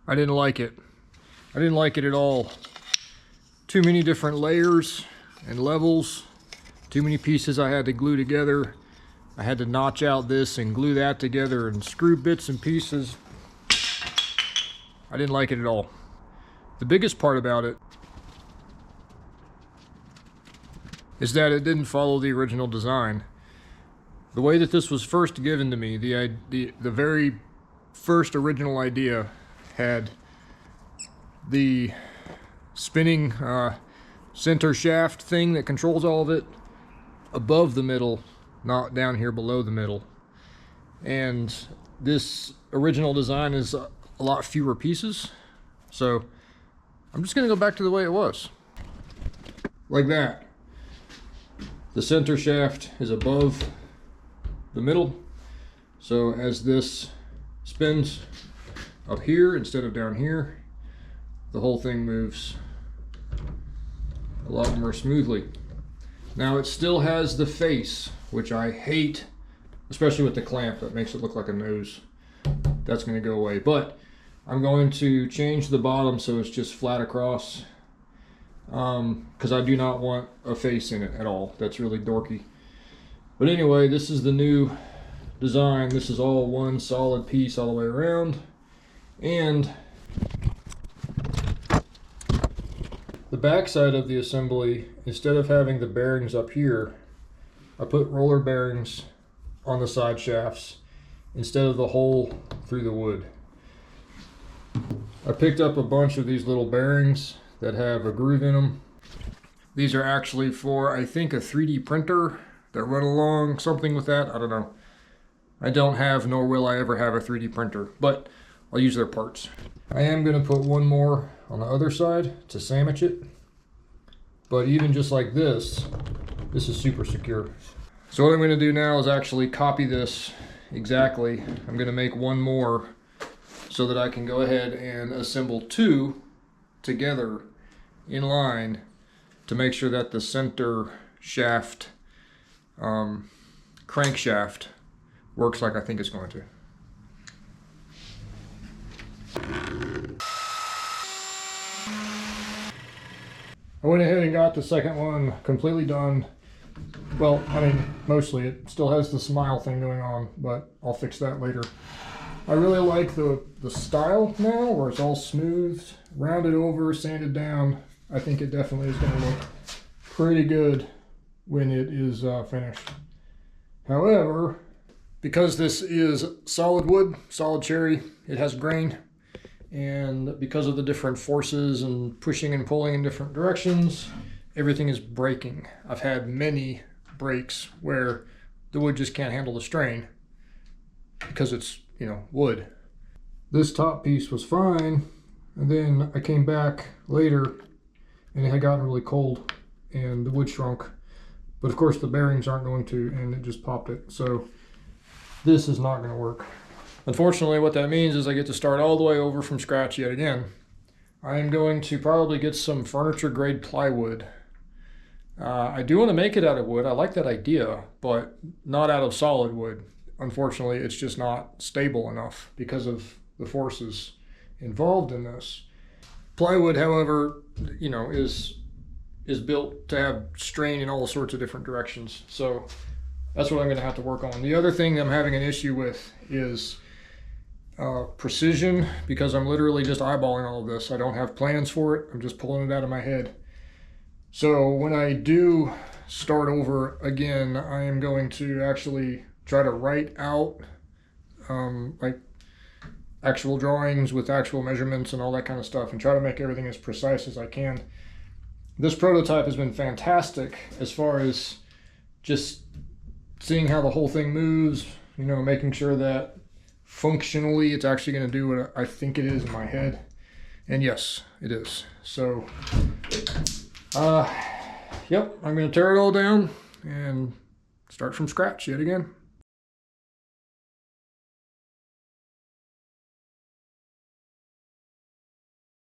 I didn't like it. I didn't like it at all. Too many different layers and levels. Too many pieces I had to glue together. I had to notch out this and glue that together and screw bits and pieces. I didn't like it at all. The biggest part about it is that it didn't follow the original design. The way that this was first given to me, the very first original idea had the spinning center shaft thing that controls all of it above the middle, not down here below the middle. And this original design is a lot fewer pieces. So I'm just gonna go back to the way it was. Like that. The center shaft is above the middle. So as this spins up here instead of down here, the whole thing moves a lot more smoothly. Now it still has the face, which I hate, especially with the clamp that makes it look like a nose. That's going to go away, but I'm going to change the bottom so it's just flat across, because I do not want a face in it at all. That's really dorky. But anyway, this is the new design. This is all one solid piece all the way around, and the back side of the assembly, instead of having the bearings up here, I put roller bearings on the side shafts instead of the hole through the wood. I picked up a bunch of these little bearings that have a groove in them. These are actually for, I think, a 3D printer that run along something with that. I don't know. I don't have, nor will I ever have, a 3D printer, but I'll use their parts. I am going to put one more on the other side to sandwich it, but even just like this is super secure. So what I'm going to do now is actually copy this exactly. I'm going to make one more so that I can go ahead and assemble two together in line to make sure that the center shaft, crankshaft, works like I think it's going to. I went ahead and got the second one completely done. Well, I mean, mostly. It still has the smile thing going on, but I'll fix that later. I really like the style now, where it's all smoothed, rounded over, sanded down. I think it definitely is going to look pretty good when it is finished. However, because this is solid wood, solid cherry, it has grain. And because of the different forces and pushing and pulling in different directions, everything is breaking. I've had many breaks where the wood just can't handle the strain because it's, you know, wood. This top piece was fine, and then I came back later and it had gotten really cold and the wood shrunk. But of course the bearings aren't going to, and it just popped it. So this is not going to work. Unfortunately, what that means is I get to start all the way over from scratch yet again. I am going to probably get some furniture grade plywood. I do want to make it out of wood. I like that idea, but not out of solid wood. Unfortunately, it's just not stable enough because of the forces involved in this. Plywood, however, you know, is built to have strain in all sorts of different directions. So that's what I'm going to have to work on. The other thing I'm having an issue with is precision, because I'm literally just eyeballing all of this. I don't have plans for it. I'm just pulling it out of my head. So when I do start over again, I am going to actually try to write out like actual drawings with actual measurements and all that kind of stuff, and try to make everything as precise as I can. This prototype has been fantastic as far as just seeing how the whole thing moves, you know, making sure that functionally it's actually going to do what I think it is in my head. And yes, it is. So yep, I'm going to tear it all down and start from scratch yet again.